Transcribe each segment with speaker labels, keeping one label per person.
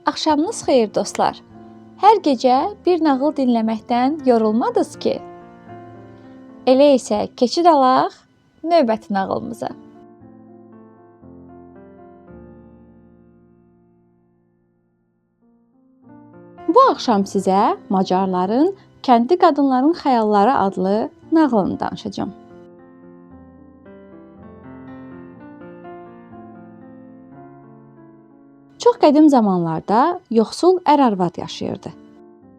Speaker 1: Axşamınız xeyir dostlar. Hər gecə bir nağıl dinləməkdən yorulmadınız ki? Elə isə keçid alaq növbəti nağılımıza. Bu axşam sizə Macarların Kəndli Qadınların Xəyalları adlı nağılını danışacağım. Çox qədim zamanlarda yoxsul ər-arvad yaşayırdı.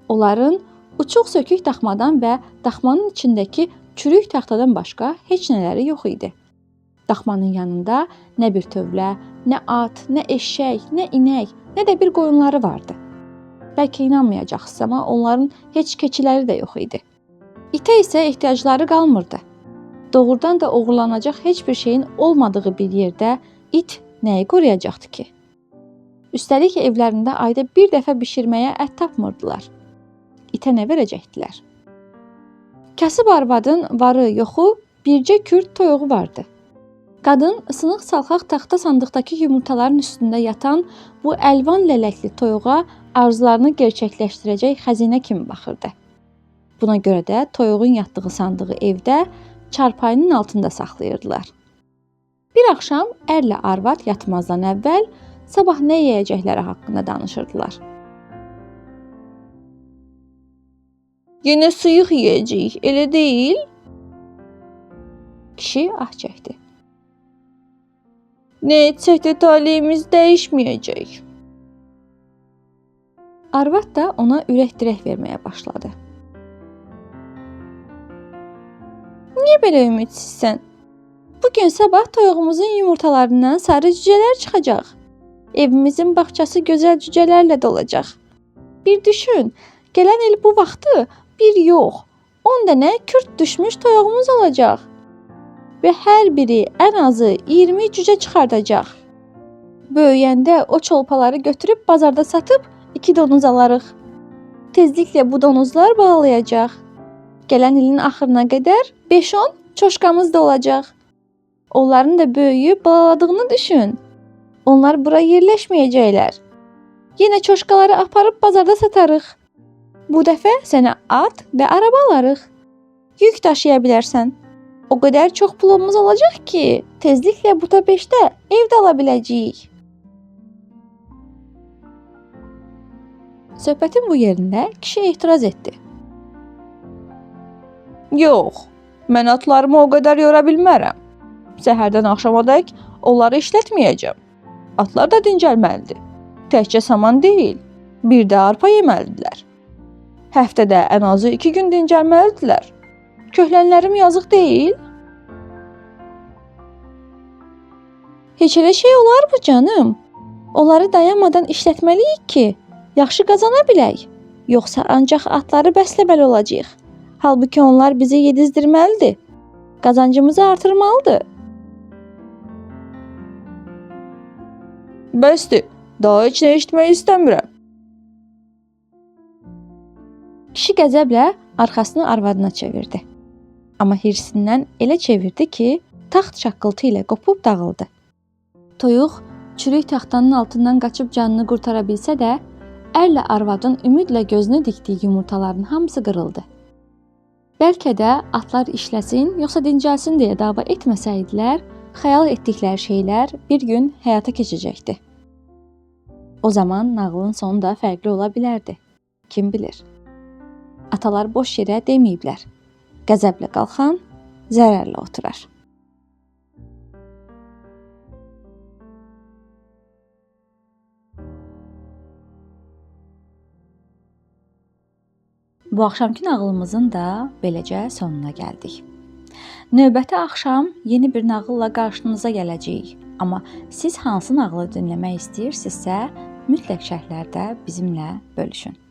Speaker 1: Onların uçuq sökük daxmadan və daxmanın içindəki çürük taxtadan başqa heç nələri yox idi. Daxmanın yanında nə bir tövlə, nə at, nə eşşək, nə inək, nə də bir qoyunları vardı. Bəlkə inanmayacaqsınız, amma onların heç keçiləri də yox idi. İtə isə ehtiyacları qalmırdı. Doğrudan da oğurlanacaq heç bir şeyin olmadığı bir yerdə it nəyi qoruyacaqdı ki? Üstəlik evlərində ayda bir dəfə bişirməyə ət tapmırdılar. İtə nə verəcəkdilər? Kasıb arvadın varı yoxu bircə kürd toyuğu vardı. Qadın sınıq salxaq taxta sandıqdakı yumurtaların üstündə yatan bu əlvan lələkli toyuğa arzularını gerçəkləşdirəcək xəzinə kimi baxırdı. Buna görə də toyuğun yatdığı sandığı evdə çarpayının altında saxlayırdılar. Bir axşam ərlə arvad yatmazdan əvvəl sabah nə yeyəcəkləri haqqında danışırdılar. Yenə sıyıq yeyəcəyik, elə deyil? Kişi ah çəkdi. Nə etsək də taleyimiz dəyişməyəcək. Arvad da ona ürək-dirək verməyə başladı. Niyə belə ümidsizsən? Bugün sabah toyuğumuzun yumurtalarından sarı cücələr çıxacaq. Evimizin bağçası gözəl cücələrlə dolacaq. Bir düşün, gələn il bu vaxtı bir yox, 10 dənə kürd düşmüş toyuğumuz olacaq. Və hər biri ən azı 20 cücə çıxardacaq. Böyüyəndə o çolpaları götürüb bazarda satıb 2 donuz alarıq. Tezliklə bu donuzlar balalayacaq. Gələn ilin axırına qədər 5-10 çoşqamız da olacaq. Onların da böyüyüb balaladığını düşün. Onlar bura yerləşməyəcəklər. Yenə çoşqaları aparıb bazarda satarıq. Bu dəfə sənə at və araba alarıq. Yük daşıya bilərsən. O qədər çox pulumuz olacaq ki, tezliklə Budapeştdə ev də ala biləcəyik. Söhbətin bu yerində kişi etiraz etdi. Yox, mən atlarımı o qədər yora bilmərəm. Səhərdən axşamadək onları işlətməyəcəm. Atlar da dincəlməlidir. Təkcə saman deyil, bir də arpa yeməlidirlər. Həftədə ən azı 2 gün dincəlməlidirlər. Köhlənlərim yazıq deyil? Heç elə şey olar mı canım? Onları dayanmadan işlətməliyik ki, yaxşı qazana bilək. Yoxsa ancaq atları bəsləməli olacağıq. Halbuki onlar bizi yedizdirməlidir. Qazancımızı artırmalıdır. Bəsdir, daha heç nə eşitmək istəmirəm. Kişi qəzəblə arxasını arvadına çevirdi. Amma hirsindən elə çevirdi ki, taxt şaqqıltı ilə qopub dağıldı. Toyuq çürük taxtanın altından qaçıb canını qurtara bilsə də, ərlə arvadın ümidlə gözünü dikdiyi yumurtaların hamısı qırıldı. Bəlkə də atlar işləsin, yoxsa dincəlsin deyə dava etməsəydilər, xəyal etdikləri şeylər bir gün həyata keçəcəkdi. O zaman nağılın sonu da fərqli ola bilərdi. Kim bilir? Atalar boş yerə deməyiblər. Qəzəblə qalxan zərərlə oturar. Bu axşamki nağılımızın da beləcə sonuna gəldik. Növbəti axşam yeni bir nağılla qarşınıza gələcəyik. Amma siz hansı nağılı dinləmək istəyirsinizsə, mütləq şərhlərdə bizimlə bölüşün.